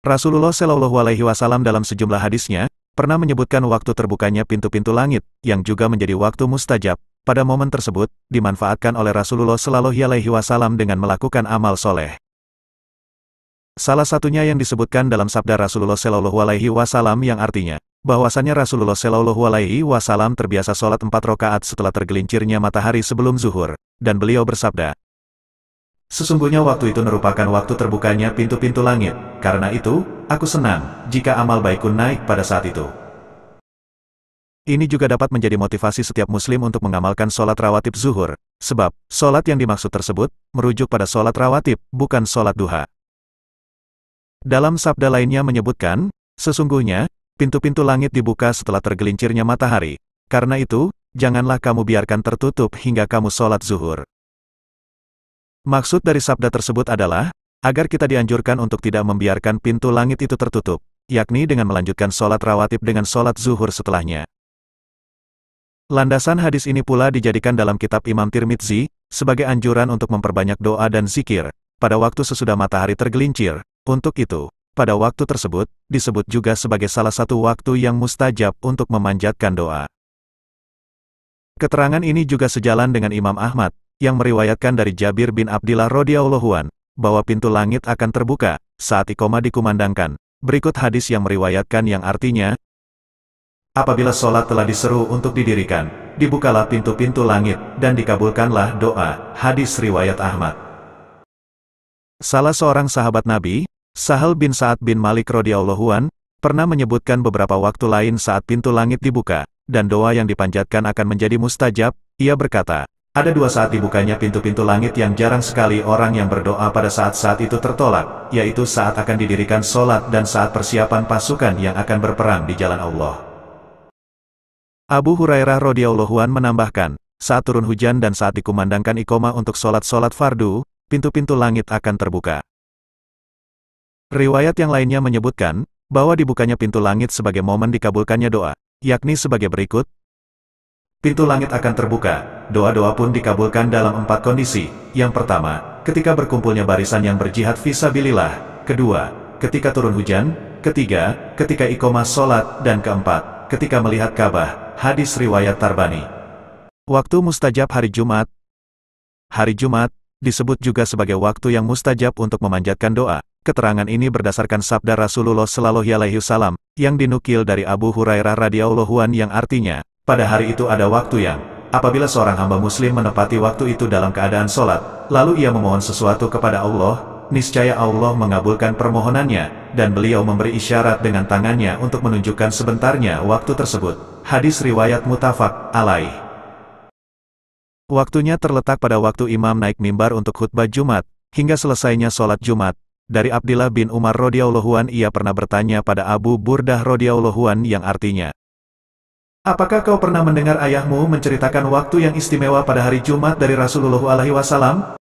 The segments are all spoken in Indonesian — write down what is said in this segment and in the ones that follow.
Rasulullah Shallallahu Alaihi Wasallam dalam sejumlah hadisnya, pernah menyebutkan waktu terbukanya pintu-pintu langit, yang juga menjadi waktu mustajab. Pada momen tersebut, dimanfaatkan oleh Rasulullah Shallallahu Alaihi Wasallam dengan melakukan amal soleh. Salah satunya yang disebutkan dalam sabda Rasulullah Shallallahu Alaihi Wasallam yang artinya, bahwasannya Rasulullah Shallallahu Alaihi Wasallam terbiasa sholat 4 rakaat setelah tergelincirnya matahari sebelum zuhur, dan beliau bersabda, sesungguhnya waktu itu merupakan waktu terbukanya pintu-pintu langit, karena itu, aku senang jika amal baikku naik pada saat itu. Ini juga dapat menjadi motivasi setiap muslim untuk mengamalkan sholat rawatib zuhur, sebab, sholat yang dimaksud tersebut, merujuk pada sholat rawatib, bukan sholat duha. Dalam sabda lainnya menyebutkan, sesungguhnya, pintu-pintu langit dibuka setelah tergelincirnya matahari, karena itu, janganlah kamu biarkan tertutup hingga kamu sholat zuhur. Maksud dari sabda tersebut adalah, agar kita dianjurkan untuk tidak membiarkan pintu langit itu tertutup, yakni dengan melanjutkan sholat rawatib dengan sholat zuhur setelahnya. Landasan hadis ini pula dijadikan dalam kitab Imam Tirmidzi, sebagai anjuran untuk memperbanyak doa dan zikir, pada waktu sesudah matahari tergelincir. Untuk itu, pada waktu tersebut, disebut juga sebagai salah satu waktu yang mustajab untuk memanjatkan doa. Keterangan ini juga sejalan dengan Imam Ahmad, yang meriwayatkan dari Jabir bin Abdillah radhiyallahu an, bahwa pintu langit akan terbuka, saat iqamah dikumandangkan. Berikut hadis yang meriwayatkan yang artinya, apabila sholat telah diseru untuk didirikan, dibukalah pintu-pintu langit, dan dikabulkanlah doa. Hadis riwayat Ahmad. Salah seorang sahabat Nabi, Sahal bin Sa'ad bin Malik radhiyallahu an, pernah menyebutkan beberapa waktu lain saat pintu langit dibuka, dan doa yang dipanjatkan akan menjadi mustajab. Ia berkata, ada 2 saat dibukanya pintu-pintu langit yang jarang sekali orang yang berdoa pada saat-saat itu tertolak, yaitu saat akan didirikan sholat dan saat persiapan pasukan yang akan berperang di jalan Allah. Abu Hurairah radhiyallahu an menambahkan, saat turun hujan dan saat dikumandangkan iqamah untuk sholat-sholat fardu, pintu-pintu langit akan terbuka. Riwayat yang lainnya menyebutkan, bahwa dibukanya pintu langit sebagai momen dikabulkannya doa, yakni sebagai berikut. Pintu langit akan terbuka, doa-doa pun dikabulkan dalam 4 kondisi. Yang pertama, ketika berkumpulnya barisan yang berjihad fisabilillah. Kedua, ketika turun hujan. Ketiga, ketika iqamah sholat. Dan keempat, ketika melihat Ka'bah. Hadis riwayat Tarbani. Waktu mustajab hari Jumat. Hari Jumat disebut juga sebagai waktu yang mustajab untuk memanjatkan doa. Keterangan ini berdasarkan sabda Rasulullah Shallallahu Alaihi Wasallam yang dinukil dari Abu Hurairah radhiyallahu an yang artinya, pada hari itu ada waktu yang, apabila seorang hamba muslim menepati waktu itu dalam keadaan sholat, lalu ia memohon sesuatu kepada Allah, niscaya Allah mengabulkan permohonannya, dan beliau memberi isyarat dengan tangannya untuk menunjukkan sebentarnya waktu tersebut. Hadis riwayat muttafaq alaih. Waktunya terletak pada waktu imam naik mimbar untuk khutbah Jumat, hingga selesainya sholat Jumat. Dari Abdillah bin Umar radhiyallahu an ia pernah bertanya pada Abu Burdah radhiyallahu an yang artinya, apakah kau pernah mendengar ayahmu menceritakan waktu yang istimewa pada hari Jumat dari Rasulullah alaihi wasallam?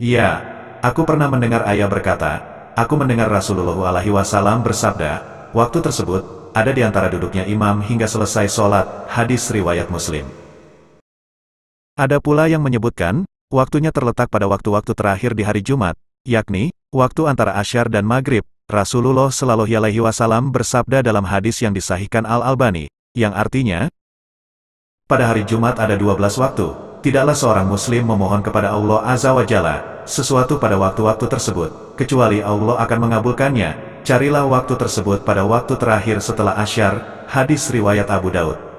Ya, aku pernah mendengar ayah berkata, aku mendengar Rasulullah alaihi wasallam bersabda, waktu tersebut ada di antara duduknya imam hingga selesai sholat. Hadis riwayat Muslim. Ada pula yang menyebutkan, waktunya terletak pada waktu-waktu terakhir di hari Jumat, yakni, waktu antara Asyar dan Maghrib. Rasulullah Shallallahu Alaihi Wasallam bersabda dalam hadis yang disahihkan Al-Albani, yang artinya, pada hari Jumat ada 12 waktu, tidaklah seorang muslim memohon kepada Allah Azza wa Jalla sesuatu pada waktu-waktu tersebut, kecuali Allah akan mengabulkannya. Carilah waktu tersebut pada waktu terakhir setelah Asyar. Hadis riwayat Abu Daud.